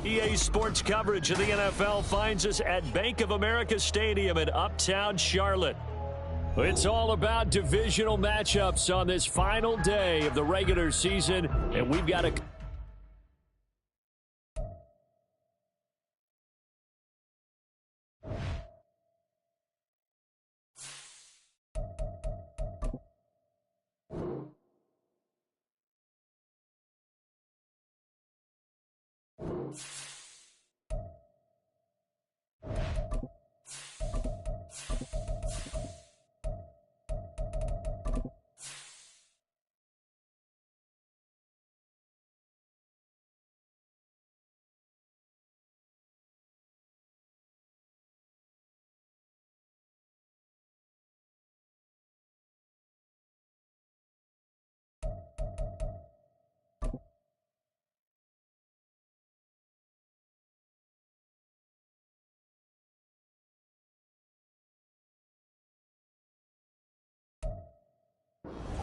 EA Sports coverage of the NFL finds us at Bank of America Stadium in Uptown Charlotte. It's all about divisional matchups on this final day of the regular season, and we've got a...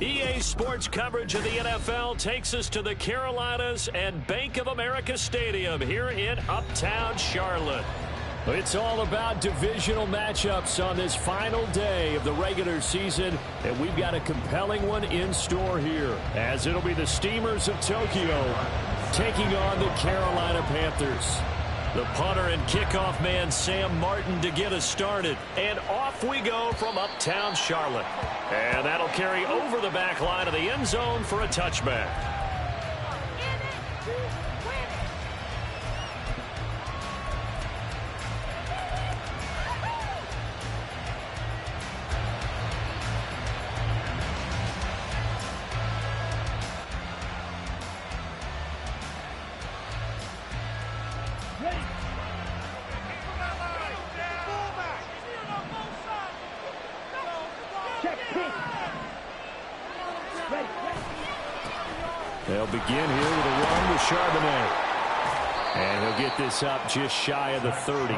EA Sports coverage of the NFL takes us to the Carolinas and Bank of America Stadium here in Uptown Charlotte. It's all about divisional matchups on this final day of the regular season, and we've got a compelling one in store here, as it'll be the Steamers of Tokyo taking on the Carolina Panthers. The punter and kickoff man, Sam Martin, to get us started. And off we go from Uptown Charlotte. And that'll carry over the back line of the end zone for a touchback. They'll begin here with a run with Charbonnet. And he'll get this up just shy of the 30.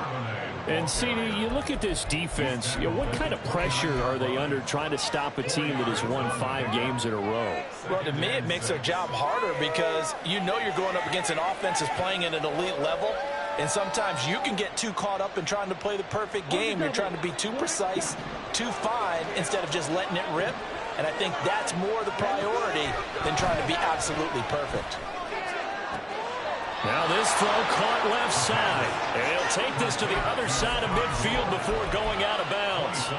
And, CD, you look at this defense, what kind of pressure are they under trying to stop a team that has won 5 games in a row? Well, to me, it makes their job harder because you know you're going up against an offense that's playing at an elite level. And sometimes you can get too caught up in trying to play the perfect game. You're trying to be too precise, too fine, instead of just letting it rip. And I think that's more the priority than trying to be absolutely perfect. Now this throw caught left side. And he'll take this to the other side of midfield before going out of bounds.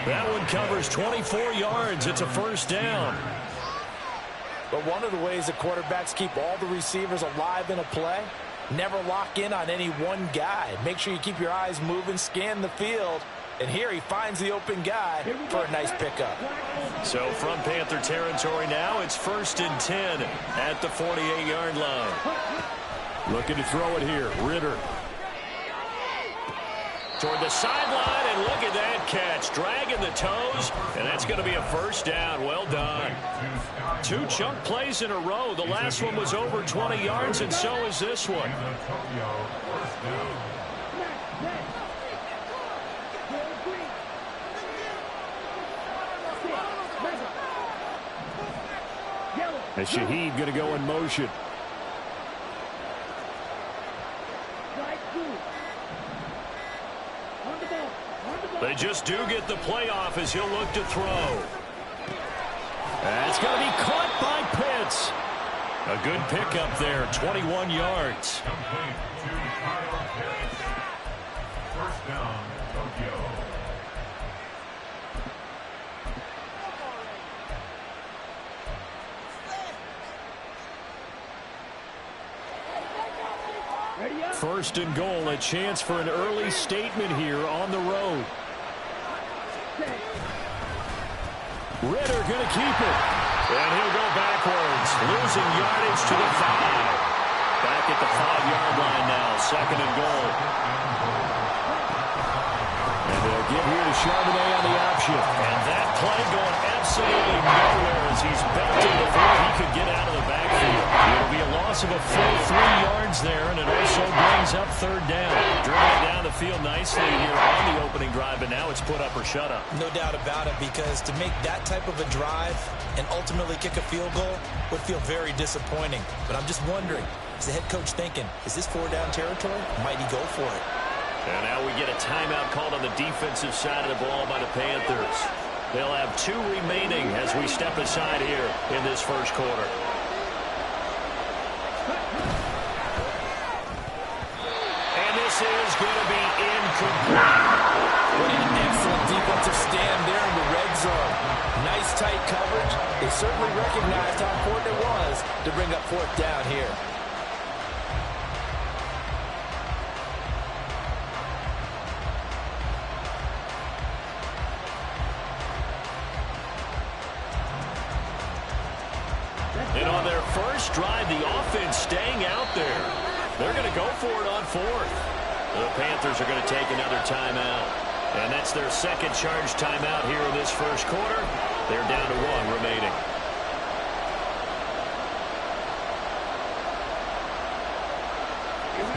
That one covers 24 yards. It's a first down. But one of the ways the quarterbacks keep all the receivers alive in a play, never lock in on any one guy. Make sure you keep your eyes moving, scan the field. And here he finds the open guy for a nice pickup. So from Panther territory now, it's 1st and 10 at the 48-yard line. Looking to throw it here. Ritter. Toward the sideline, and look at that catch. Dragging the toes, and that's going to be a first down. Well done. 2 chunk plays in a row. The last one was over 20 yards, and so is this one. And Shaheed going to go in motion. They just do get the playoff as he'll look to throw. That's going to be caught by Pitts. A good pickup there, 21 yards. First down, Tokyo. First and goal, a chance for an early statement here on the road. Ritter going to keep it. And he'll go backwards, losing yardage to the 5. Back at the 5-yard line now, 2nd and goal. And they'll give here to Charbonnet on the option. And that play going absolutely nowhere as he's belted before he could get out of the backfield. field. It'll be a loss of a full 3 yards there, and it also brings up third down. Dribbling down the field nicely here on the opening drive, but now it's put up or shut up. No doubt about it, because to make that type of a drive and ultimately kick a field goal would feel very disappointing. But I'm just wondering, is the head coach thinking, is this 4-down territory? Might he go for it? And now we get a timeout called on the defensive side of the ball by the Panthers. They'll have 2 remaining as we step aside here in this first quarter. And this is going to be incomplete. What an excellent defensive stand there in the red zone. Nice tight coverage. They certainly recognized how important it was to bring up 4th down here. And on their first drive, the offense staying out there. They're going to go for it on 4th. The Panthers are going to take another timeout. And that's their second charge timeout here in this first quarter. They're down to 1 remaining.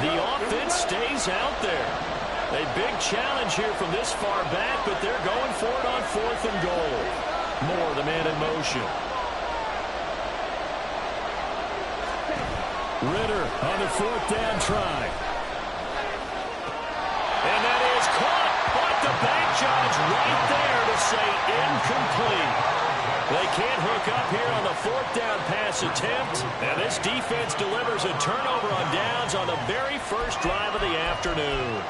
The offense stays out there. A big challenge here from this far back, but they're going for it on 4th and goal. Moore, the man in motion. Ritter on the 4th down try. And that is caught. But the back judge right there to say incomplete. They can't hook up here on the 4th down pass attempt. And this defense delivers a turnover on downs on the very first drive of the afternoon.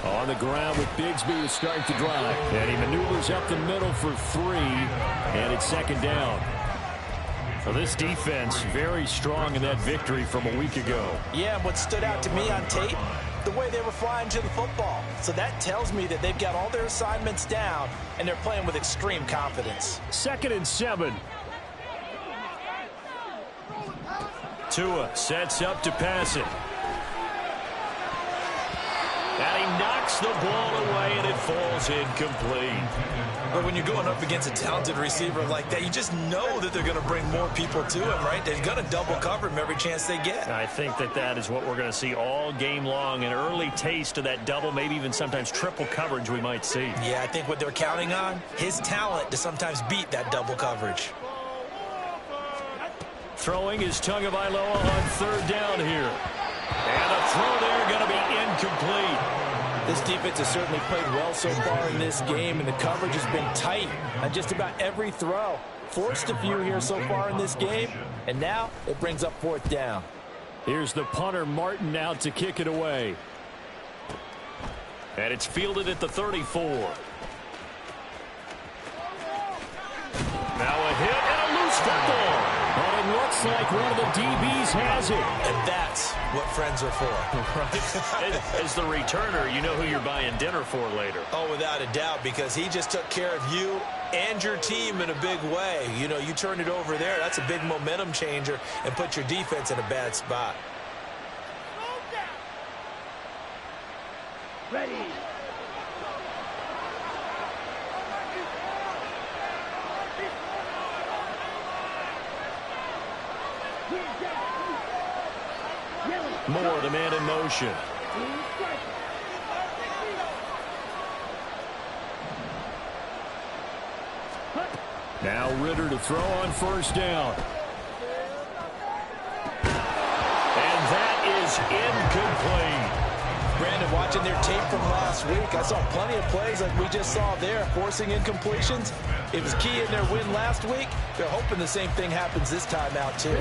On the ground with Bigsby to start the drive. And he maneuvers up the middle for 3. And it's 2nd down. So this defense very strong in that victory from a week ago. Yeah, and what stood out to me on tape, the way they were flying to the football. So that tells me that they've got all their assignments down, and they're playing with extreme confidence. 2nd and 7. Tua sets up to pass it. And he knocks the ball away, and it falls incomplete. But when you're going up against a talented receiver like that, you just know that they're going to bring more people to him, right? They're going to double cover him every chance they get. I think that is what we're going to see all game long. An early taste of that double, maybe even sometimes triple coverage we might see. Yeah, I think what they're counting on, his talent to sometimes beat that double coverage. Throwing is Tagovailoa on 3rd down here. And a throw there going to be incomplete. This defense has certainly played well so far in this game, and the coverage has been tight on just about every throw. Forced a few here so far in this game, and now it brings up 4th down. Here's the punter, Martin, out to kick it away. And it's fielded at the 34. Now a hit and a loose football. But it looks like one of the DBs has it. And that's what friends are for. Right? As the returner, you know who you're buying dinner for later. Oh, without a doubt, because he just took care of you and your team in a big way. You know, you turn it over there, that's a big momentum changer and put your defense in a bad spot. Ready. Moore, the man in motion. Now Ritter to throw on 1st down. And that is incomplete. Brandon, watching their tape from last week, I saw plenty of plays like we just saw there, forcing incompletions. It was key in their win last week. They're hoping the same thing happens this time out, too.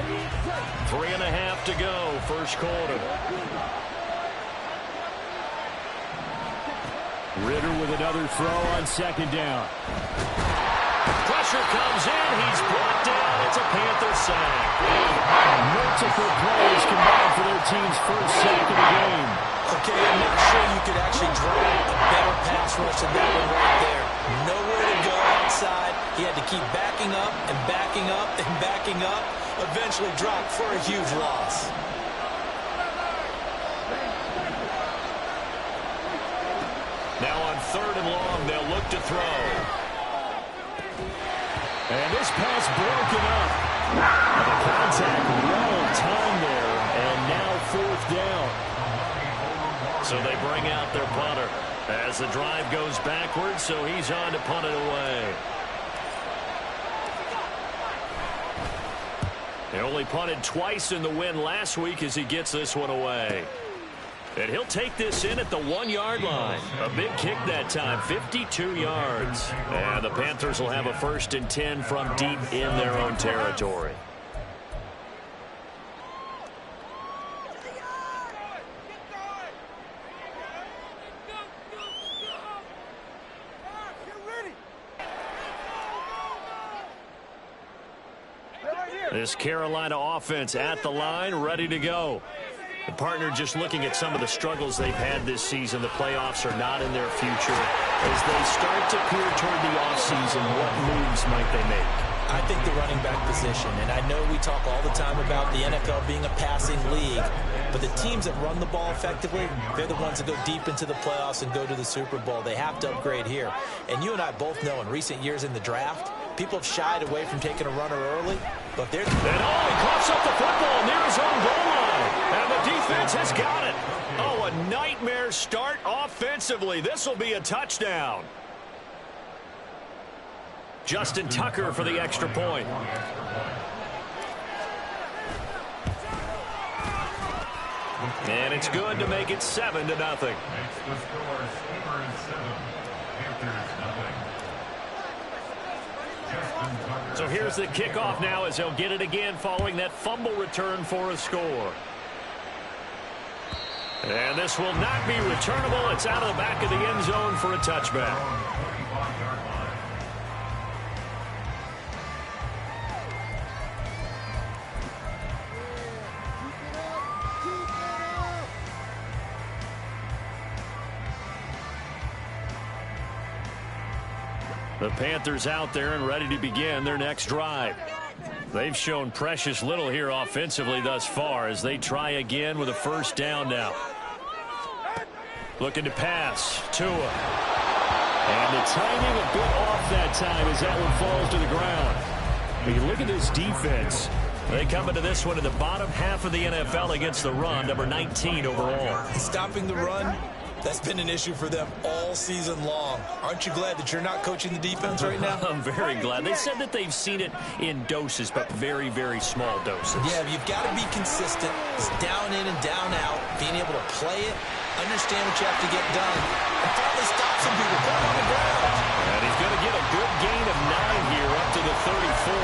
3.5 to go, first quarter. Ritter with another throw on 2nd down. Pressure comes in. He's brought down. It's a Panther sack. Multiple plays combined for their team's first sack of the game. Okay, I'm not sure you could actually draw a better pass rush than that one right there. Nowhere to go outside. He had to keep backing up and backing up and backing up. Eventually dropped for a huge loss. 3rd and long. They'll look to throw. And this pass broken up. And the contact well timed there. And now 4th down. So they bring out their punter as the drive goes backwards, so he's on to punt it away. He only punted twice in the win last week as he gets this one away. And he'll take this in at the 1-yard line. A big kick that time, 52 yards. And the Panthers will have a 1st and 10 from deep in their own territory. This Carolina offense at the line, ready to go. The partner just looking at some of the struggles they've had this season. The playoffs are not in their future. As they start to peer toward the offseason, what moves might they make? I think the running back position, and I know we talk all the time about the NFL being a passing league, but the teams that run the ball effectively, they're the ones that go deep into the playoffs and go to the Super Bowl. They have to upgrade here. And you and I both know in recent years in the draft, people have shied away from taking a runner early, but they're... And he coughs up the football near his own goal line. And the defense has got it. Oh, a nightmare start offensively. This will be a touchdown. Justin Tucker for the extra point. And it's good to make it 7-0. So here's the kickoff now as they'll get it again following that fumble return for a score. And this will not be returnable. It's out of the back of the end zone for a touchback. The Panthers out there and ready to begin their next drive. They've shown precious little here offensively thus far as they try again with a 1st down now. Looking to pass. Tua. And the timing a bit off that time as that one falls to the ground. But you look at this defense. They come into this one in the bottom half of the NFL against the run, number 19 overall. Stopping the run, that's been an issue for them all season long. Aren't you glad that you're not coaching the defense right now? I'm very glad. They said that they've seen it in doses, but very, very small doses. Yeah, you've got to be consistent. It's down in and down out, being able to play it, understand what you have to get done, and finally stop some people put on the ground. And he's going to get a good gain of 9 here up to the 34.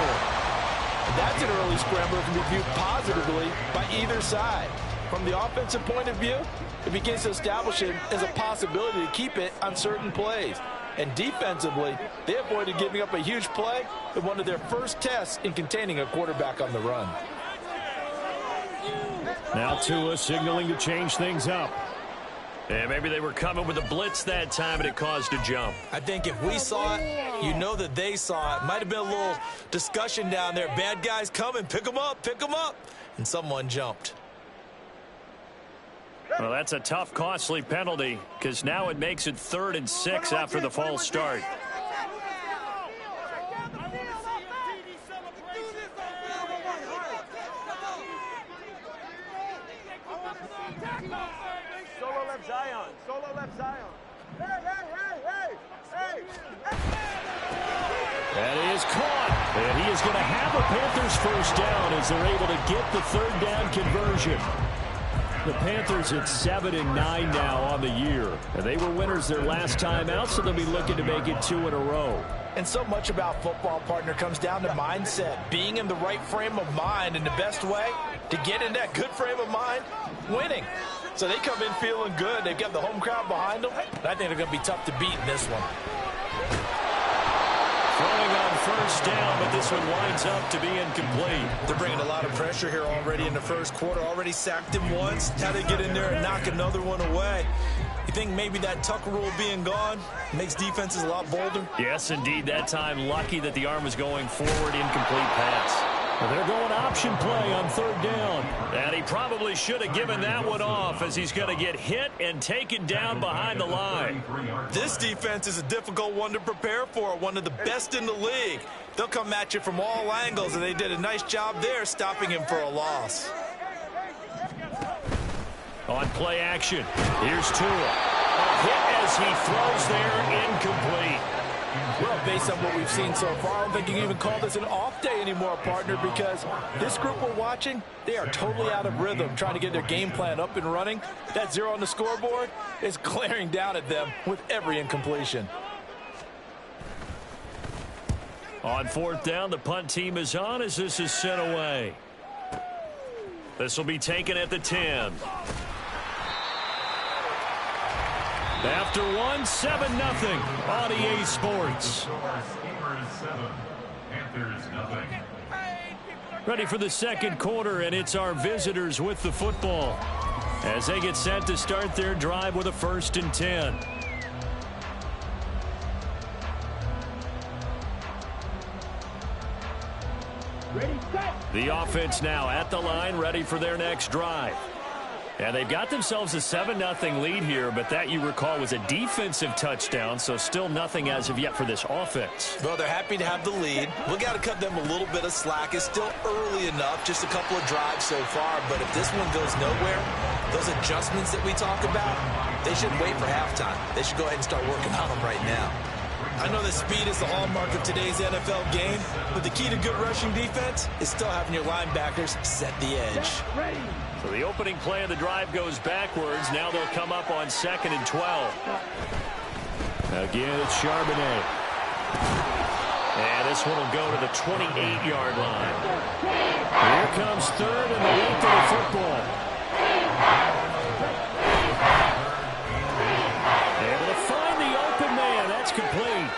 And that's an early scrambler that can be viewed positively by either side. From the offensive point of view, it begins to establish it as a possibility to keep it on certain plays. And defensively, they avoided giving up a huge play in one of their first tests in containing a quarterback on the run. Now Tua signaling to change things up. And maybe they were coming with a blitz that time and it caused a jump. I think if we saw it, you know that they saw it. Might have been a little discussion down there. Bad guys coming, pick them up, pick them up. And someone jumped. Well, that's a tough, costly penalty because now it makes it 3rd and 6 after the false start. Solo left Zion. Solo left Zion. Hey. That is caught. And he is going to have a Panthers 1st down as they're able to get the 3rd down conversion. The Panthers at 7-9 now on the year. And they were winners their last time out, so they'll be looking to make it 2 in a row. And so much about football, partner, comes down to mindset. Being in the right frame of mind, and the best way to get in that good frame of mind, winning. So they come in feeling good. They've got the home crowd behind them. And I think they're going to be tough to beat in this one. Throwing on 1st down, but this one winds up to be incomplete. They're bringing a lot of pressure here already in the 1st quarter. Already sacked him once. How they get in there and knock another one away. You think maybe that Tucker rule being gone makes defenses a lot bolder? Yes, indeed. That time, lucky that the arm was going forward, incomplete pass. They're going option play on third down. And he probably should have given that one off as he's going to get hit and taken down behind the line. This defense is a difficult one to prepare for, one of the best in the league. They'll come at you from all angles, and they did a nice job there stopping him for a loss. On play action, here's Tua. A hit as he throws there, incomplete. Well, based on what we've seen so far, I don't think you can even call this an off day anymore, partner, because this group we're watching, they are totally out of rhythm, trying to get their game plan up and running. That 0 on the scoreboard is glaring down at them with every incompletion. On fourth down, the punt team is on as this is sent away. This will be taken at the 10. After 7-0 on EA Sports. Ready for the second quarter, and it's our visitors with the football as they get set to start their drive with a 1st and 10. Ready, set. The offense now at the line, ready for their next drive. And they've got themselves a 7-0 lead here, but that, you recall, was a defensive touchdown, so still nothing as of yet for this offense. Well, they're happy to have the lead. We got to cut them a little bit of slack. It's still early enough, just a couple of drives so far, but if this one goes nowhere, those adjustments that we talk about, they shouldn't wait for halftime. They should go ahead and start working on them right now. I know that speed is the hallmark of today's NFL game, but the key to good rushing defense is still having your linebackers set the edge. Ready. So the opening play of the drive goes backwards. Now they'll come up on 2nd and 12. Again, it's Charbonnet. And this one will go to the 28-yard line. Here comes 3rd and the length of the football. Able to find the open man. That's complete.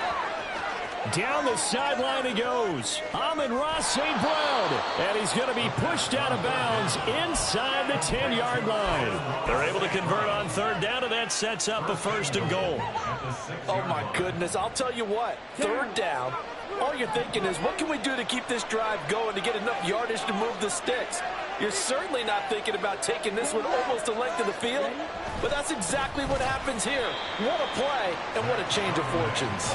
Down the sideline he goes. Amon-Ra St. Brown. And he's going to be pushed out of bounds inside the 10-yard line. They're able to convert on 3rd down, and that sets up a 1st and goal. Oh, my goodness. I'll tell you what. 3rd down, all you're thinking is, what can we do to keep this drive going to get enough yardage to move the sticks? You're certainly not thinking about taking this one almost the length of the field, but that's exactly what happens here. What a play, and what a change of fortunes.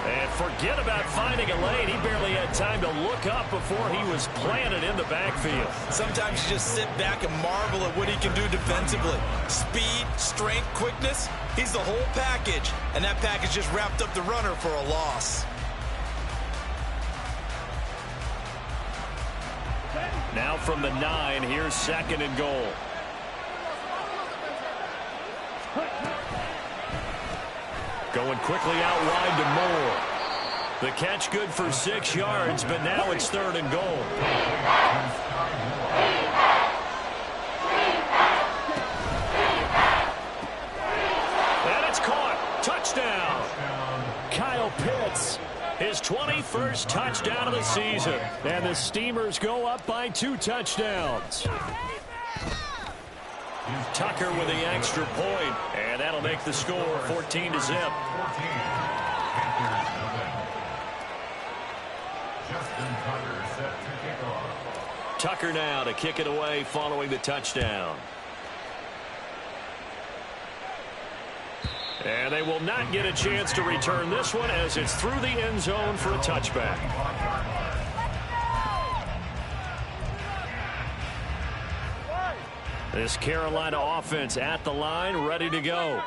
And forget about finding a lane. He barely had time to look up before he was planted in the backfield. Sometimes you just sit back and marvel at what he can do defensively. Speed, strength, quickness, he's the whole package, and that package just wrapped up the runner for a loss. Now from the 9, here's 2nd and goal. Going quickly out wide to Moore. The catch good for 6 yards, but now it's 3rd and goal. And it's caught. Touchdown. Kyle Pitts. His 21st touchdown of the season. And the Steamers go up by 2 touchdowns. Tucker with the extra point, and that'll make the score 14-0. Tucker now to kick it away following the touchdown. And they will not get a chance to return this one as it's through the end zone for a touchback. This Carolina offense at the line, ready to go.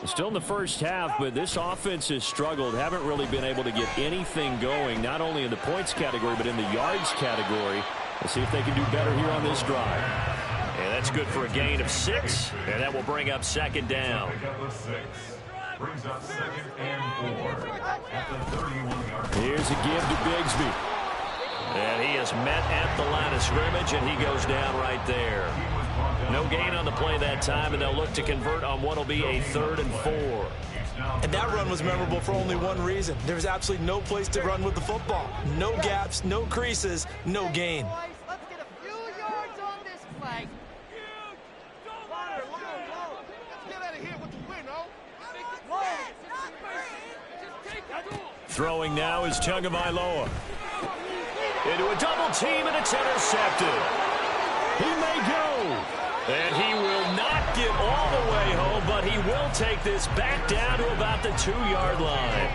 Still in the first half, but this offense has struggled. Haven't really been able to get anything going, not only in the points category, but in the yards category. Let's see if they can do better here on this drive. And that's good for a gain of 6, and that will bring up 2nd down. Brings up 2nd and 4 at the 31-yard line. Here's a give to Bigsby. And he is met at the line of scrimmage, and he goes down right there. No gain on the play that time, and they'll look to convert on what will be a 3rd and 4. And that run was memorable for only one reason. There was absolutely no place to run with the football. No gaps, no creases, no gain. Let's get a few yards on this flag. Let's get out of here with the win, oh? Throwing now is Tagovailoa. into a double team, and it's intercepted. He may go. And he will not get all the way home, but he will take this back down to about the 2-yard line.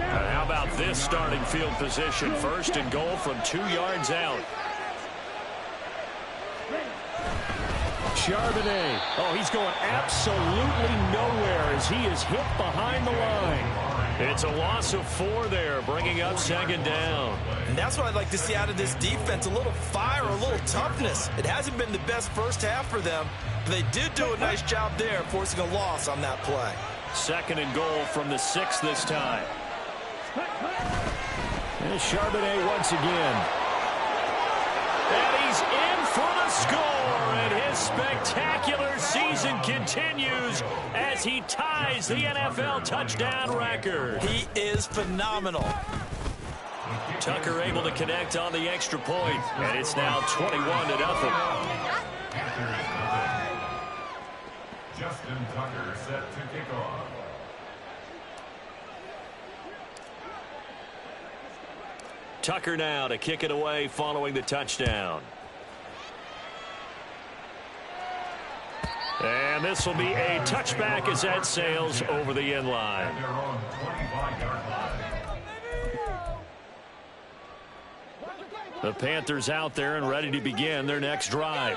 And how about this starting field position? First and goal from 2 yards out. Charbonnet. Oh, he's going absolutely nowhere as he is hit behind the line. It's a loss of 4 there, bringing up second down. And that's what I'd like to see out of this defense, a little fire, a little toughness. It hasn't been the best first half for them, but they did do a nice job there, forcing a loss on that play. Second and goal from the 6 this time. And Charbonnet once again. And he's in for the score, and his spectacular season continues as he ties the NFL touchdown record. He is phenomenal. Tucker able to connect on the extra point, and it's now 21-0. Justin Tucker set to kick off. Tucker now to kick it away following the touchdown. And this will be a touchback as that sails over the end line. Their own 25-yard line. The Panthers out there and ready to begin their next drive.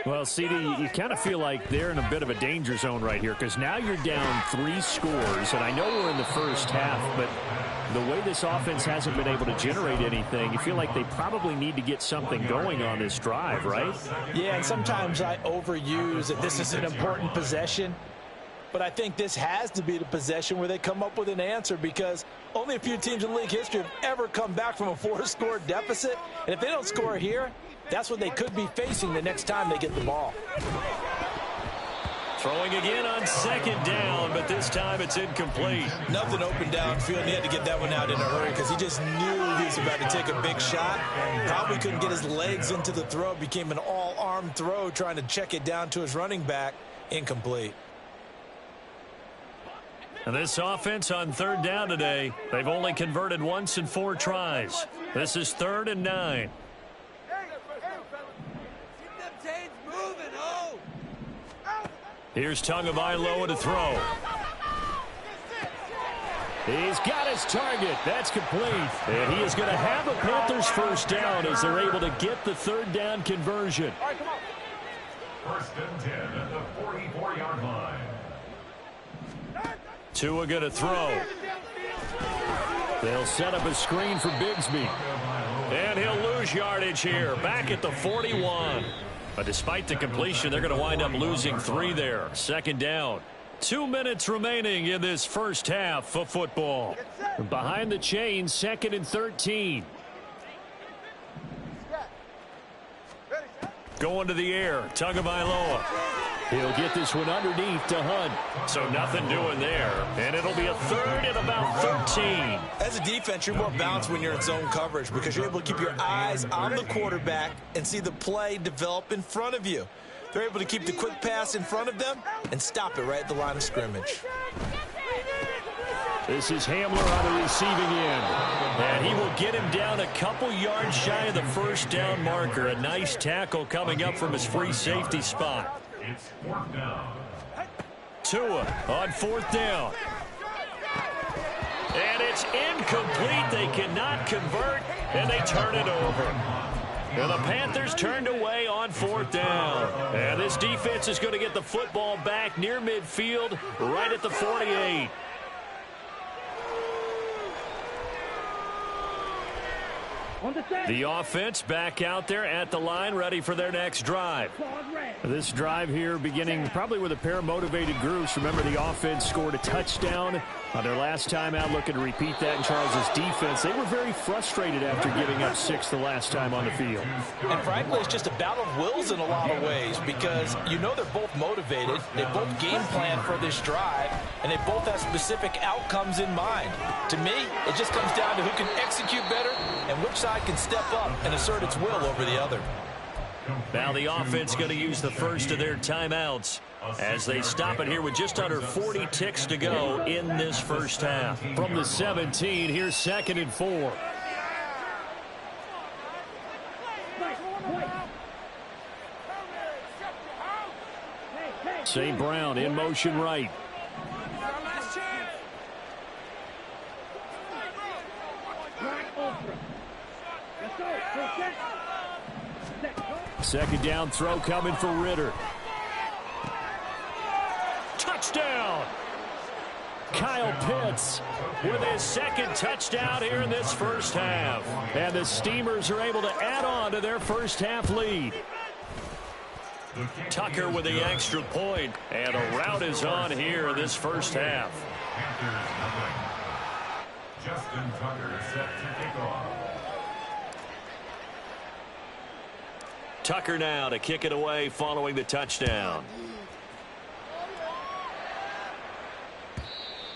Well, CD, you kind of feel like they're in a bit of a danger zone right here because now you're down 3 scores, and I know we're in the first half, but the way this offense hasn't been able to generate anything, you feel like they probably need to get something going on this drive, right? Yeah, and sometimes I overuse that this is an important possession. But I think this has to be the possession where they come up with an answer because only a few teams in league history have ever come back from a 4-score deficit. And if they don't score here, that's what they could be facing the next time they get the ball. Throwing again on second down, but this time it's incomplete. Nothing open downfield, and he had to get that one out in a hurry because he just knew he was about to take a big shot. Probably couldn't get his legs into the throw. Became an all-arm throw trying to check it down to his running back. Incomplete. And this offense on third down today, they've only converted once in 4 tries. This is 3rd and 9. Here's Tagovailoa to throw. He's got his target. That's complete. And he is going to have a Panthers first down as they're able to get the 3rd down conversion. First and 10 at the 44-yard line. Tua going to throw. They'll set up a screen for Bigsby. And he'll lose yardage here, back at the 41. But despite the completion, they're going to wind up losing 3 there. Second down. 2 minutes remaining in this first half of football. Behind the chains, 2nd and 13. Going to the air, Tagovailoa. He'll get this one underneath to Hunt. So nothing doing there. And it'll be a 3rd and about 13. As a defense, you're more balanced when you're in zone coverage because you're able to keep your eyes on the quarterback and see the play develop in front of you. They're able to keep the quick pass in front of them and stop it right at the line of scrimmage. This is Hmfl on the receiving end. And he will get him down a couple yards shy of the first down marker. A nice tackle coming up from his free safety spot. It's 4th down. Tua on 4th down. And it's incomplete. They cannot convert, and they turn it over. And the Panthers turned away on 4th down. And this defense is going to get the football back near midfield, right at the 48. The offense back out there at the line, ready for their next drive. This drive here beginning probably with a pair of motivated groups. Remember, the offense scored a touchdown on their last time out, looking to repeat that in Charles's defense. They were very frustrated after giving up 6 the last time on the field. And frankly, it's just a battle of wills in a lot of ways because you know they're both motivated. They both game plan for this drive, and they both have specific outcomes in mind. To me, it just comes down to who can execute better and which side can step up and assert its will over the other. Now the offense going to use the first of their timeouts as they stop it here with just under 40 ticks to go in this first half. From the 17, here's 2nd and 4. St. Brown in motion right. Second down throw coming for Ritter. Touchdown! Kyle Pitts with his second touchdown here in this first half. And the Steamers are able to add on to their first half lead. Tucker with the extra point, and a rout is on here in this first half. Justin Tucker set to kick off. Tucker now to kick it away following the touchdown.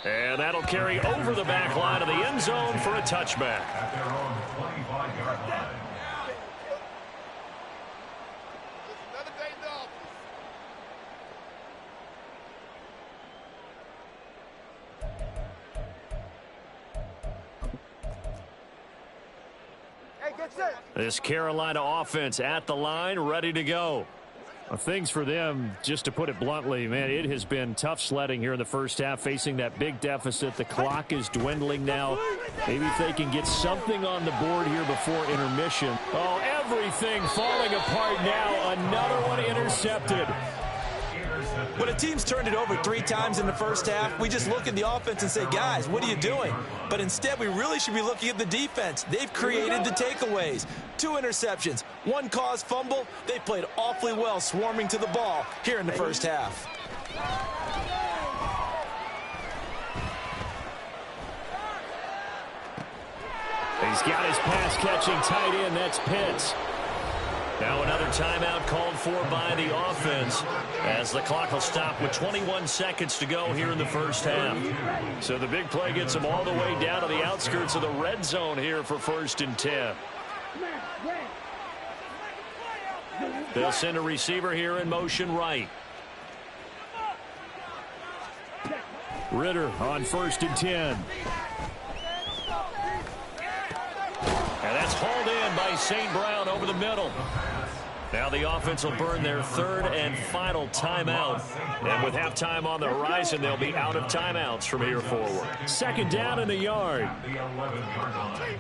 And that'll carry over the back line of the end zone for a touchback. At their own 25-yard line. Another day dog. Hey, get set. This Carolina offense at the line, ready to go. Things for them, just to put it bluntly, man, it has been tough sledding here in the first half, facing that big deficit. The clock is dwindling now. Maybe if they can get something on the board here before intermission. Oh, everything falling apart now. Another one intercepted. When a team's turned it over 3 times in the first half, we just look at the offense and say, guys, what are you doing? But instead, we really should be looking at the defense. They've created the takeaways. 2 interceptions, 1 caused fumble. They played awfully well swarming to the ball here in the first half. He's got his pass-catching tight end. That's Pitts. Now another timeout called for by the offense as the clock will stop with 21 seconds to go here in the first half. So the big play gets them all the way down to the outskirts of the red zone here for 1st and 10. They'll send a receiver here in motion right. Ritter on 1st and 10. And that's hauled in by St. Brown over the middle. Now the offense will burn their 3rd and final timeout. And with halftime on the horizon, they'll be out of timeouts from here forward. 2nd down in the yard. The 11-yard line.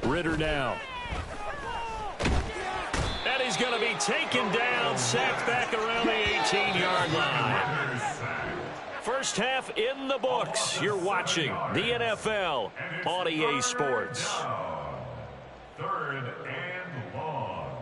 Ritter now. And he's going to be taken down, sacked back around the 18-yard line. First half in the books. You're watching the NFL on EA Sports. 3rd and long.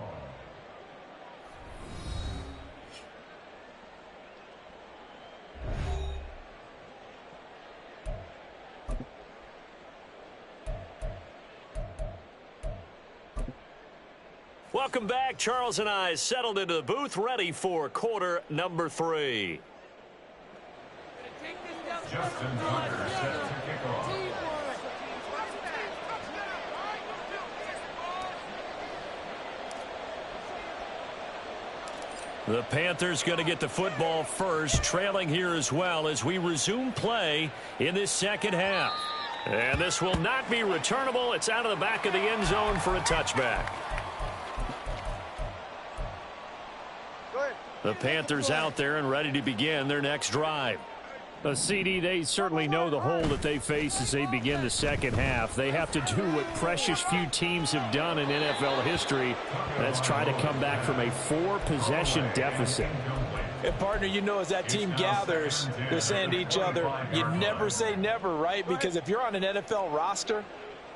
Welcome back. Charles and I settled into the booth, ready for quarter number 3. Justin Tucker set to kick off. The Panthers going to get the football first, trailing here as well as we resume play in this second half. And this will not be returnable. It's out of the back of the end zone for a touchback. The Panthers out there and ready to begin their next drive. CD, they certainly know the hole that they face as they begin the second half. They have to do what precious few teams have done in NFL history. That's try to come back from a 4-possession deficit. And, partner, you know, as that team gathers, they're saying to each other, you never say never, right? Because if you're on an NFL roster,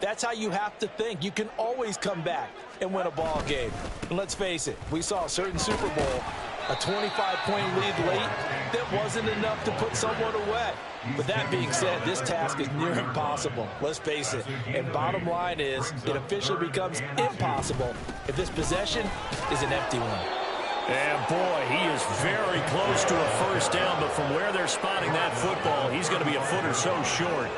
that's how you have to think. You can always come back and win a ball game. And let's face it, we saw a certain Super Bowl, a 25-point lead late, that wasn't enough to put someone away. But that being said, this task is near impossible. Let's face it. And bottom line is, it officially becomes impossible if this possession is an empty one. And boy, he is very close to a first down, but from where they're spotting that football, he's going to be a foot or so short.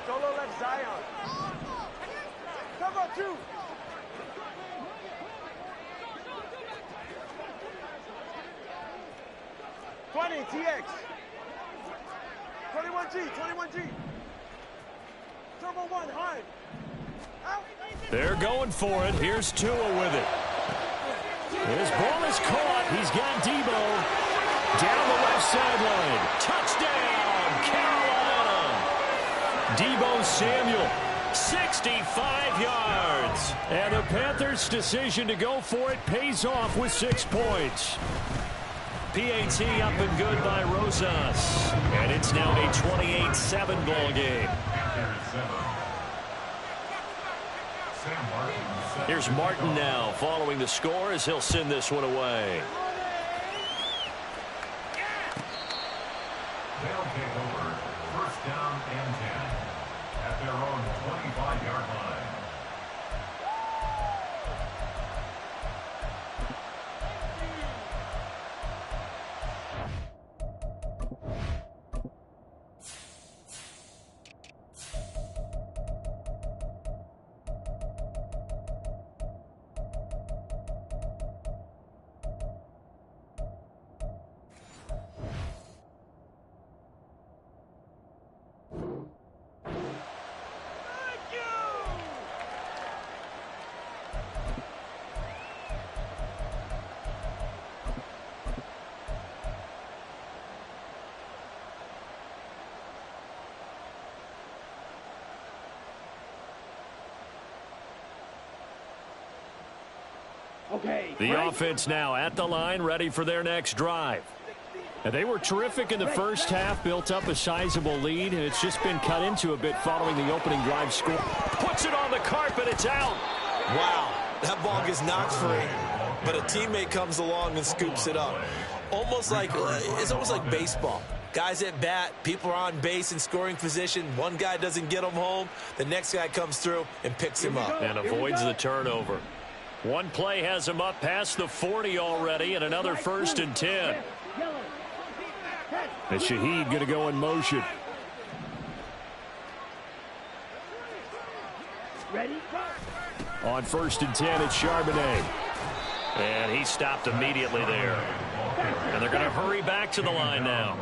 Solo left Zion. Cover two. TX. 21G. Turbo 1, high. They're going for it. Here's Tua with it. His ball is caught. He's got Debo down the left sideline. Touchdown, Carolina. Debo Samuel, 65 yards. And the Panthers' decision to go for it pays off with 6 points. PAT up and good by Rosas. And it's now a 28-7 ball game. Here's Martin now following the score as he'll send this one away. They'll take over first down and 10 at their own 25-yard line. The offense now at the line, ready for their next drive. And they were terrific in the first half, built up a sizable lead, and it's just been cut into a bit following the opening drive score. Puts it on the carpet, it's out. Wow, that ball gets knocked free, but a teammate comes along and scoops it up. It's almost like baseball. Guys at bat, people are on base in scoring position. One guy doesn't get him home, the next guy comes through and picks him up. And avoids the turnover. One play has him up past the 40 already, and another 1st and 10. And Shaheed going to go in motion. Ready? On 1st and 10, it's Charbonnet. And he stopped immediately there. And they're going to hurry back to the line now.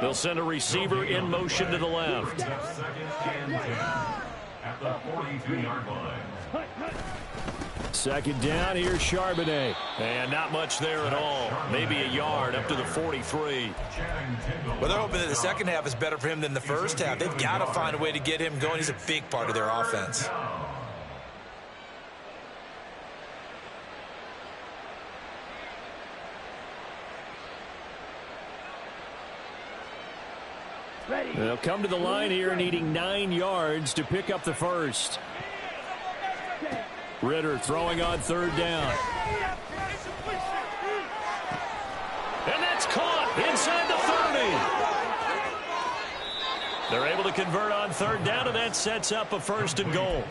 They'll send a receiver in motion to the left. At the 42-yard line. Second down, here's Charbonnet. And not much there at all. Maybe a yard up to the 43. Well, they're hoping that the second half is better for him than the first half. They've got to find a way to get him going. He's a big part of their offense. They'll come to the line here needing 9 yards to pick up the first. Ritter throwing on 3rd down. And that's caught inside the 30. They're able to convert on 3rd down, and that sets up a 1st and goal.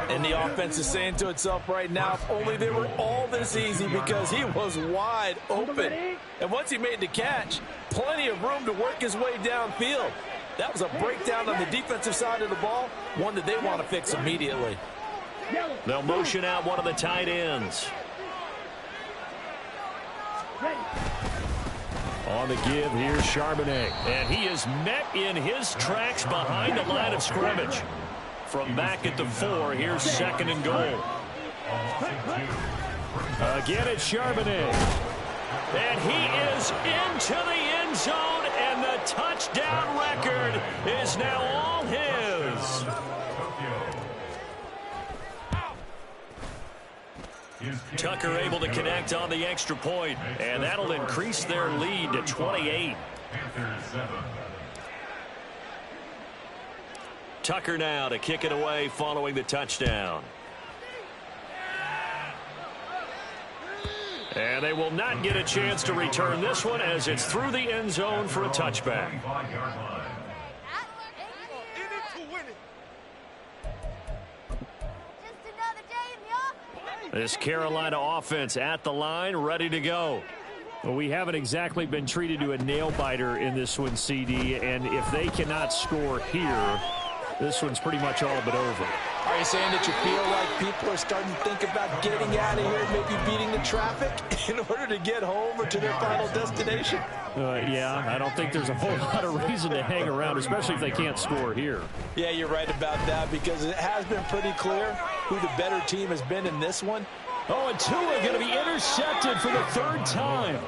And the offense is saying to itself right now, if only they were all this easy, because he was wide open. And once he made the catch, plenty of room to work his way downfield. That was a breakdown on the defensive side of the ball, one that they want to fix immediately. They'll motion out one of the tight ends. On the give, here's Charbonnet. And he is met in his tracks behind the line of scrimmage. From back at the 4, here's 2nd and goal. Again, it's Charbonnet. And he is into the end zone, and the touchdown record is now all his. Tucker able to connect on the extra point, and that'll increase their lead to 28. Tucker now to kick it away following the touchdown. And they will not get a chance to return this one as it's through the end zone for a touchback. This Carolina offense at the line, ready to go. Well, we haven't exactly been treated to a nail-biter in this one, CD, and if they cannot score here, this one's pretty much all but over. Are you saying that you feel like people are starting to think about getting out of here, maybe beating the traffic in order to get home or to their final destination? Yeah, I don't think there's a whole lot of reason to hang around, especially if they can't score here. Yeah, you're right about that, because it has been pretty clear who the better team has been in this one. Oh, and Tua going to be intercepted for the third time.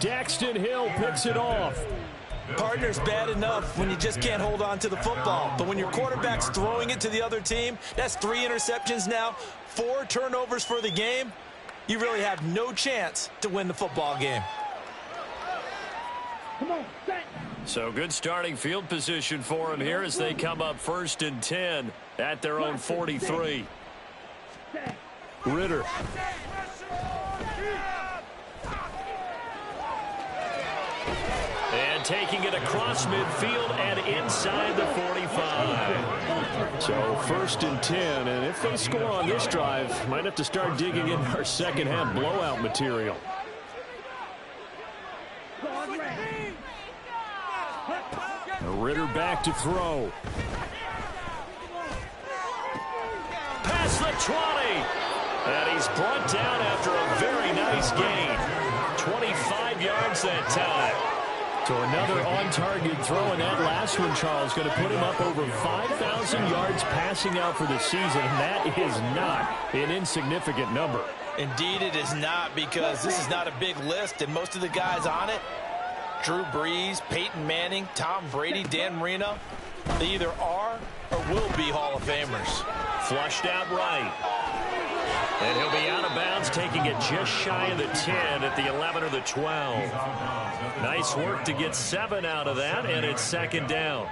Daxton Hill picks it off. Partner's bad enough when you just can't hold on to the football. But when your quarterback's throwing it to the other team, that's 3 interceptions now, 4 turnovers for the game. You really have no chance to win the football game. So good starting field position for them here as they come up 1st and 10 at their own 43. Ritter. And taking it across midfield and inside the 45. So 1st and 10, and if they score on this drive, might have to start digging in our second half blowout material. Ritter back to throw. Past the 20. And he's brought down after a very nice gain. 25 yards that time. So another on-target throw, and that last one, Charles, going to put him up over 5,000 yards passing out for the season. And that is not an insignificant number. Indeed it is not, because this is not a big list, and most of the guys on it, Drew Brees, Peyton Manning, Tom Brady, Dan Marino, they either are or will be Hall of Famers. Flushed out right. And he'll be out of bounds, taking it just shy of the 10 at the 11 or the 12. Nice work to get 7 out of that, and it's 2nd down.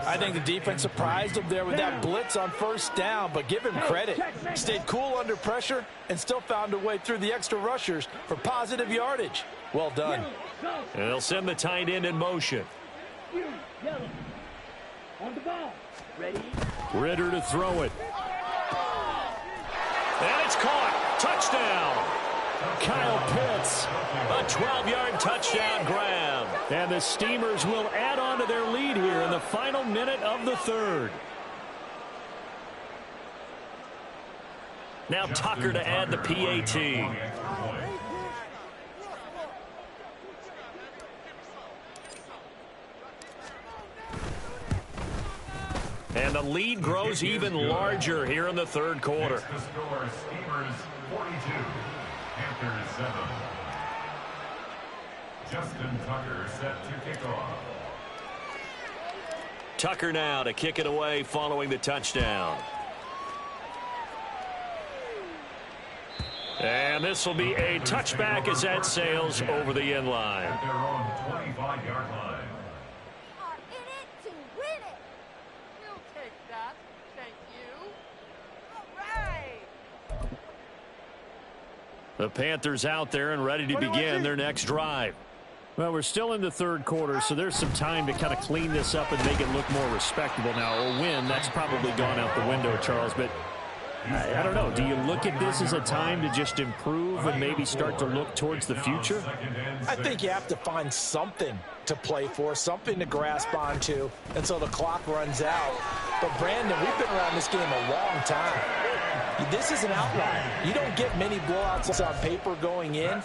I think the defense surprised him there with that blitz on 1st down, but give him credit. Stayed cool under pressure and still found a way through the extra rushers for positive yardage. Well done. And they'll send the tight end in motion. On the ball. Ready? Ritter to throw it. And it's caught. Touchdown. Kyle Pitts. A 12-yard touchdown grab. And the Steamers will add on to their lead here in the final minute of the 3rd. Now Tucker to add the PAT. And the lead grows even larger here in the 3rd quarter. The score, Steamers 42, Panthers 7. Justin Tucker set to kick off. Tucker now to kick it away following the touchdown. And this will be a touchback as that sails over the end line. At their own 25-yard line. The Panthers out there and ready to begin their next drive. Well, we're still in the 3rd quarter, so there's some time to kind of clean this up and make it look more respectable now. A win, that's probably gone out the window, Charles, but I don't know. Do you look at this as a time to just improve and maybe start to look towards the future? I think you have to find something to play for, something to grasp onto until the clock runs out. But, Brandon, we've been around this game a long time. This is an outlier. You don't get many blowouts on paper going in.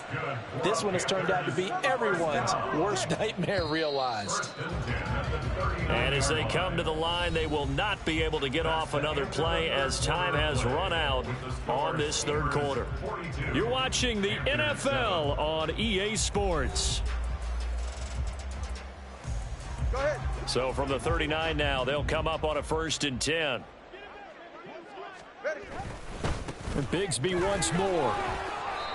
This one has turned out to be everyone's worst nightmare realized. And as they come to the line, they will not be able to get off another play as time has run out on this 3rd quarter. You're watching the NFL on EA Sports. Go ahead. So from the 39 now, they'll come up on a 1st and 10. Ready? And Bigsby once more.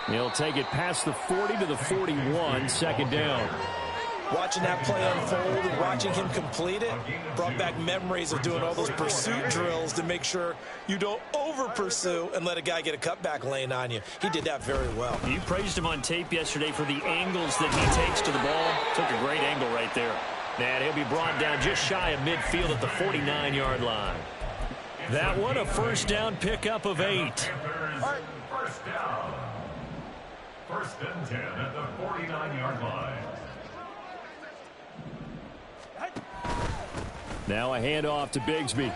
He'll take it past the 40 to the 41, 2nd down. Watching that play unfold and watching him complete it brought back memories of doing all those pursuit drills to make sure you don't over-pursue and let a guy get a cutback lane on you. He did that very well. You praised him on tape yesterday for the angles that he takes to the ball. Took a great angle right there. And he'll be brought down just shy of midfield at the 49-yard line. That one, a 1st down pickup of 8. First down. First and 10 at the 49-yard line. Now a handoff to Bigsby.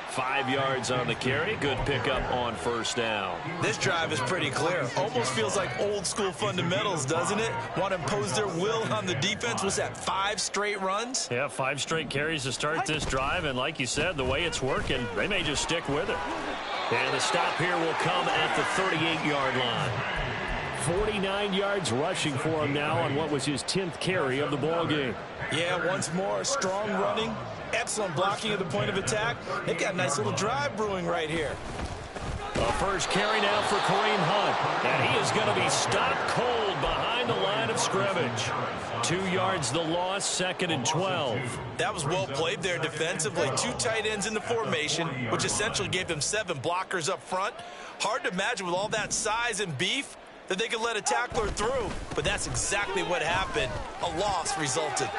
5 yards on the carry. Good pickup on first down. This drive is pretty clear. Almost feels like old school fundamentals, doesn't it? Want to impose their will on the defense. Was that 5 straight runs? Yeah, 5 straight carries to start this drive. And like you said, the way it's working, they may just stick with it. And the stop here will come at the 38-yard line. 49 yards rushing for him now on what was his 10th carry of the ball game. Yeah, once more, strong running, excellent blocking at the point of attack. They've got a nice little drive brewing right here. A first carry now for Kareem Hunt. And he is going to be stopped cold behind the line of scrimmage. 2 yards the loss, 2nd and 12. That was well played there defensively. 2 tight ends in the formation, which essentially gave them 7 blockers up front. Hard to imagine with all that size and beef that they could let a tackler through, but that's exactly what happened. A loss resulted.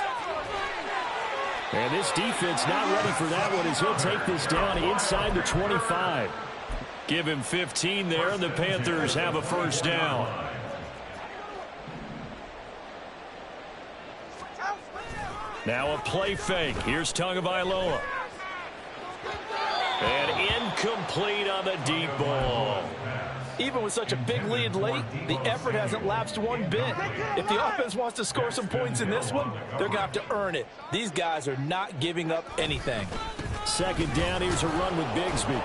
And this defense not ready for that one as he'll take this down inside the 25. Give him 15 there, and the Panthers have a first down. Now a play fake. Here's Tagovailoa. And incomplete on the deep ball. Even with such a big lead late, the effort hasn't lapsed one bit. If the offense wants to score some points in this one, they're going to have to earn it. These guys are not giving up anything. 2nd down, here's a run with Bigsby.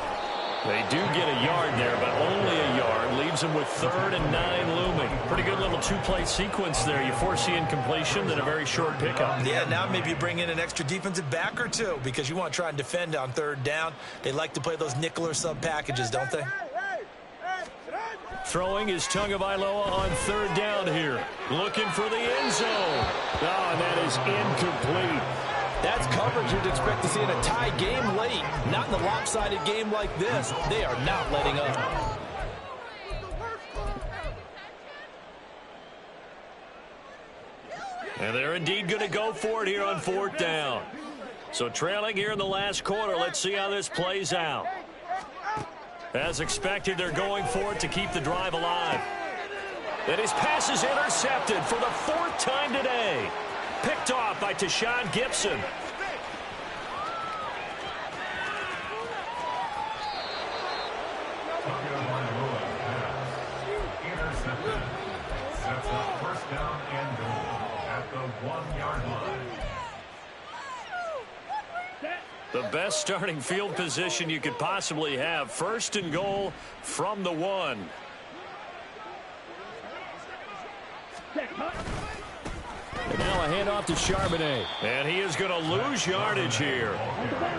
They do get a yard there, but only a yard. Leaves them with 3rd and 9 looming. Pretty good little 2-play sequence there. You force the incompletion, then a very short pickup. Yeah, now maybe you bring in an extra defensive back or 2 because you want to try and defend on 3rd down. They like to play those nickel or sub packages, don't they? Throwing is Tagovailoa on 3rd down here. Looking for the end zone. Oh, and that is incomplete. That's coverage you'd expect to see in a tie game late. Not in a lopsided game like this. They are not letting up. And they're indeed going to go for it here on 4th down. So trailing here in the last quarter. Let's see how this plays out. As expected, they're going for it to keep the drive alive. And his pass is intercepted for the 4th time today. Picked off by Tashawn Gibson. Intercepted. Sets up first down and goal at the 1-yard line. The best starting field position you could possibly have. 1st and goal from the 1. And now a handoff to Charbonnet. And he is going to lose yardage here.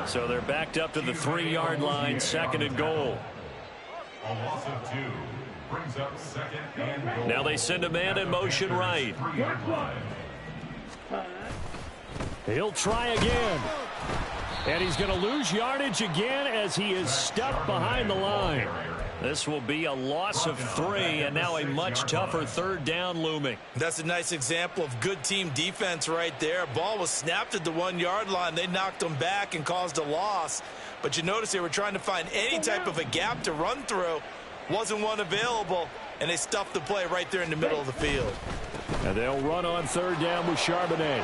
So they're backed up to the 3-yard line, 2nd and goal. A loss of 2 brings up 2nd and goal. Now they send a man in motion right. 3-yard line. He'll try again. And he's going to lose yardage again as he is stuck behind the line. This will be a loss of 3, and now a much tougher 3rd down looming. That's a nice example of good team defense right there. Ball was snapped at the 1-yard line. They knocked them back and caused a loss. But you notice they were trying to find any type of a gap to run through. Wasn't one available, and they stuffed the play right there in the middle of the field. And they'll run on 3rd down with Charbonnet.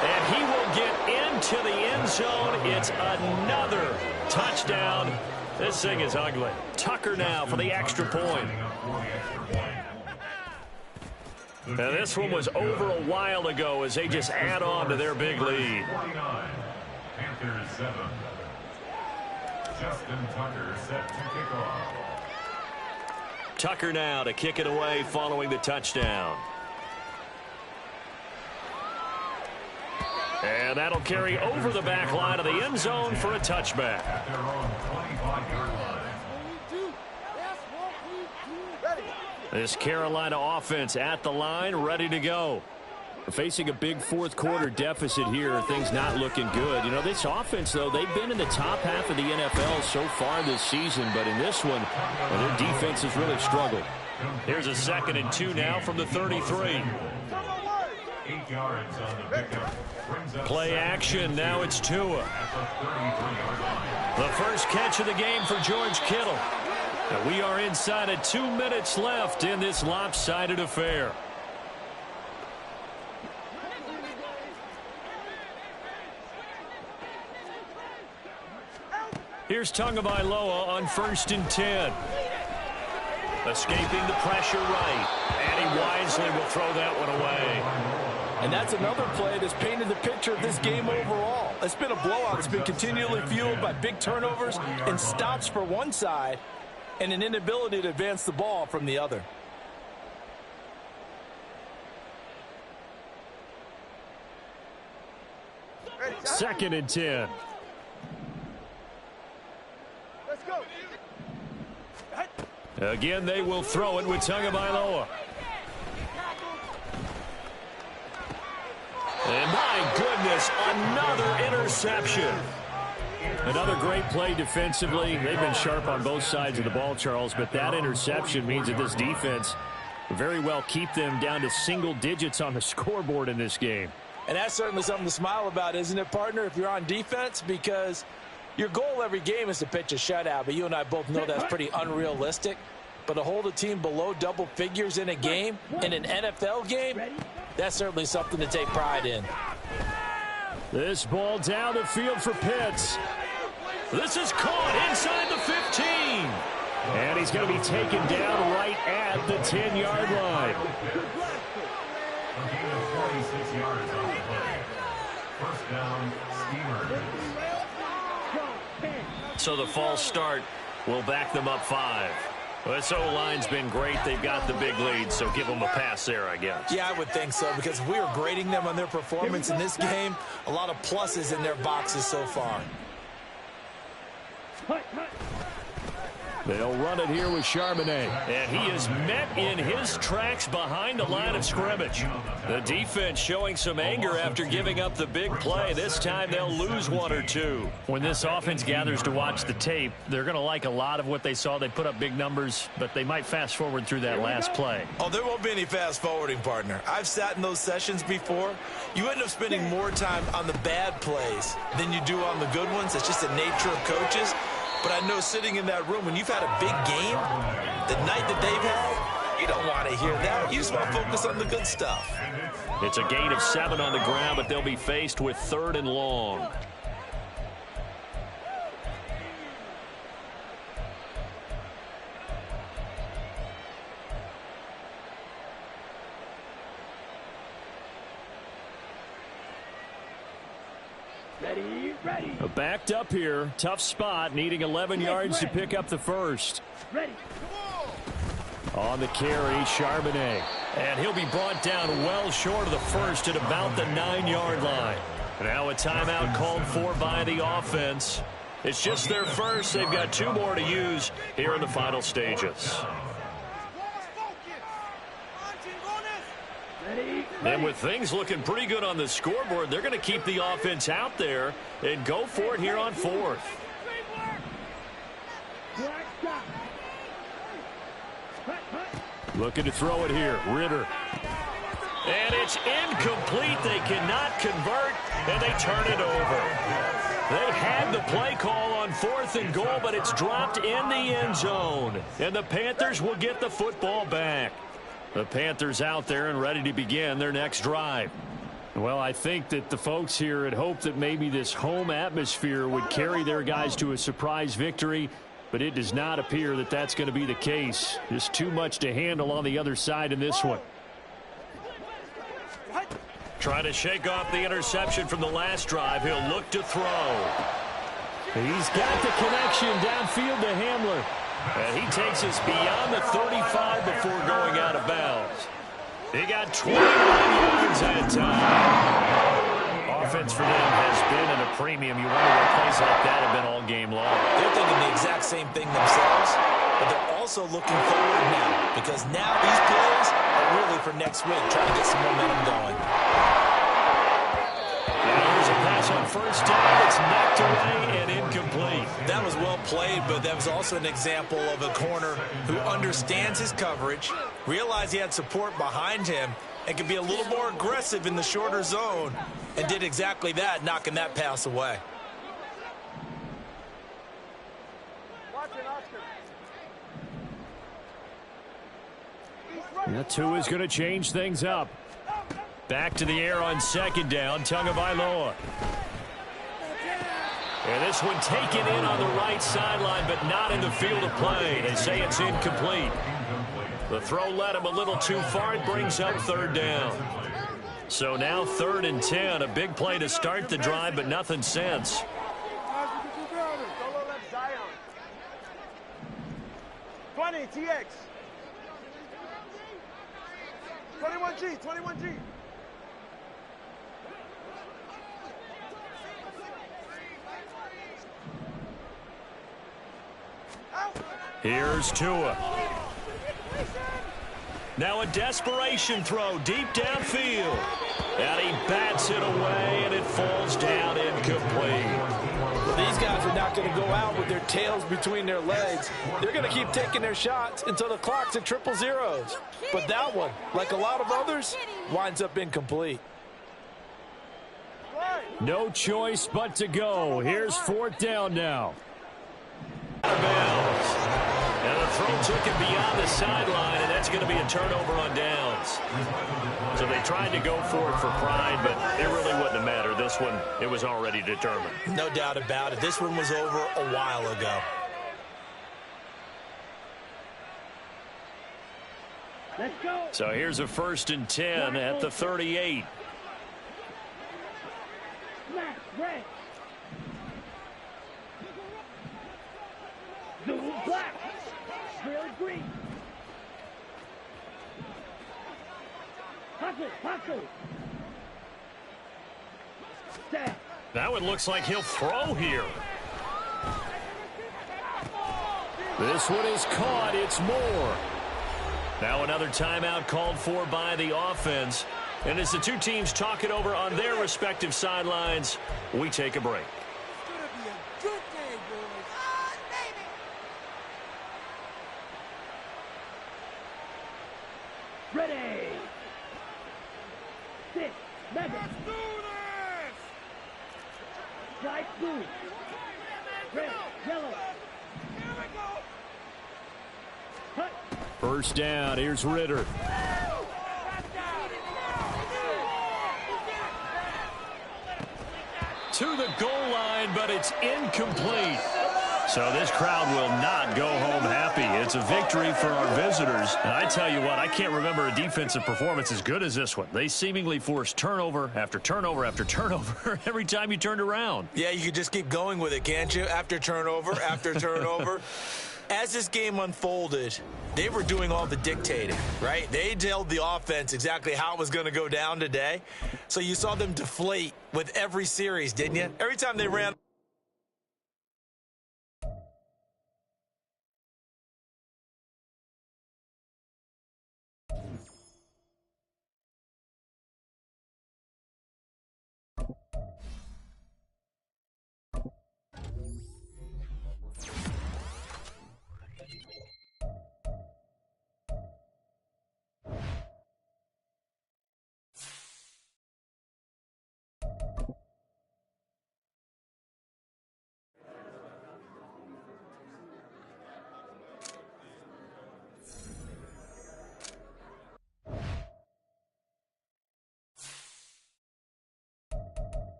And he will get into the end zone. It's another touchdown. This thing is ugly. Tucker now for the extra point. Now this one was over a while ago as they just add on to their big lead. 49. Panthers 7. Justin Tucker set to kick off. Tucker now to kick it away following the touchdown. And that'll carry over the back line of the end zone for a touchback. At their own 25-yard line. This Carolina offense at the line, ready to go. We're facing a big 4th quarter deficit here. Things not looking good. You know, this offense, though, they've been in the top half of the NFL so far this season. But in this one, their defense has really struggled. Here's a 2nd and 2 now from the 33. 8 yards on the pickup. Play action. Now it's Tua. The first catch of the game for George Kittle. And we are inside of 2 minutes left in this lopsided affair. Here's Tagovailoa on 1st and 10. Escaping the pressure right. And he wisely will throw that one away. And that's another play that's painted the picture of this game overall. It's been a blowout. It's been continually fueled by big turnovers and stops for one side and an inability to advance the ball from the other. Ready, 2nd and 10. let's go. Again, they will throw it with Tagovailoa. And my goodness, another interception. Another great play defensively. They've been sharp on both sides of the ball, Charles, but that interception means that this defense very well keep them down to single digits on the scoreboard in this game. And that's certainly something to smile about, isn't it, partner, if you're on defense? Because your goal every game is to pitch a shutout, but you and I both know that's pretty unrealistic. But to hold a team below double figures in a game, in an NFL game, that's certainly something to take pride in. This ball down the field for Pitts. This is caught inside the 15. And he's going to be taken down right at the 10-yard line. A gain of 46 yards on the play. First down, Steelers. So the false start will back them up 5. Well, this O-line's been great. They've got the big lead, so give them a pass there, I guess. Yeah, I would think so, because if we were grading them on their performance in this game, a lot of pluses in their boxes so far. They'll run it here with Charbonnet. And he is met in his tracks behind the line of scrimmage. The defense showing some anger after giving up the big play. This time they'll lose 1 or 2. When this offense gathers to watch the tape, they're going to like a lot of what they saw. They put up big numbers, but they might fast forward through that last play. Oh, there won't be any fast forwarding, partner. I've sat in those sessions before. You end up spending more time on the bad plays than you do on the good ones. It's just the nature of coaches. But I know sitting in that room, when you've had a big game, the night that they've had, you don't want to hear that. You just want to focus on the good stuff. It's a gain of 7 on the ground, but they'll be faced with 3rd and long. Ready. Backed up here. Tough spot. Needing 11 yards to pick up the first. Ready. On the carry, Charbonnet. And he'll be brought down well short of the first at about the 9-yard line. Now a timeout called for by the offense. It's just their first. They've got 2 more to use here in the final stages. And with things looking pretty good on the scoreboard, they're going to keep the offense out there and go for it here on 4th. Looking to throw it here. Ritter. And it's incomplete. They cannot convert, and they turn it over. They had the play call on 4th and goal, but it's dropped in the end zone. And the Panthers will get the football back. The Panthers out there and ready to begin their next drive. Well, I think that the folks here had hoped that maybe this home atmosphere would carry their guys to a surprise victory, but it does not appear that that's going to be the case. Just too much to handle on the other side in this one. Trying to shake off the interception from the last drive. He'll look to throw. He's got the connection downfield to Hmfl. And he takes us beyond the 35 before going out of bounds. He got 21 yards that time. Offense for them has been at a premium. You wonder what plays like that have been all game long. They're thinking the exact same thing themselves, but they're also looking forward now, because now these plays are really for next week, trying to get some momentum going. Here's a pass on 1st down. It's knocked away and incomplete. That was well played, but that was also an example of a corner who understands his coverage, realized he had support behind him, and can be a little more aggressive in the shorter zone, and did exactly that, knocking that pass away. Watch it, Oscar. That two is going to change things up. Back to the air on second down, Tagovailoa. And this one taken in on the right sideline, but not in the field of play. They say it's incomplete. The throw led him a little too far. It brings up third down. So now 3rd and 10. A big play to start the drive, but nothing since. 20, TX. 21G, 21G. Here's Tua. Now a desperation throw deep downfield. And he bats it away, and it falls down incomplete. Well, these guys are not going to go out with their tails between their legs. They're going to keep taking their shots until the clock's at 000. But that one, like a lot of others, winds up incomplete. No choice but to go. Here's 4th down now. Out of bounds. And the throw took him beyond the sideline, and that's going to be a turnover on downs. So they tried to go for it for pride, but it really wouldn't have mattered. This one, it was already determined. No doubt about it. This one was over a while ago. Let's go. So here's a 1st and 10 at the 38. Black, red. Blue, black. Red, green. Hustle. That one looks like he'll throw here. This one is caught. It's Moore. Now another timeout called for by the offense. And as the two teams talk it over on their respective sidelines, we take a break. Ready. Sit. Let's do this. White, blue. Red, yellow. Here we go. Cut. First down. Here's Ritter. To the goal line, but it's incomplete. So this crowd will not go home happy. It's a victory for our visitors. And I tell you what, I can't remember a defensive performance as good as this one. They seemingly forced turnover after turnover after turnover every time you turned around. Yeah, you could just keep going with it, can't you? After turnover, after turnover. As this game unfolded, they were doing all the dictating, right? They told the offense exactly how it was going to go down today. So you saw them deflate with every series, didn't you? Every time they ran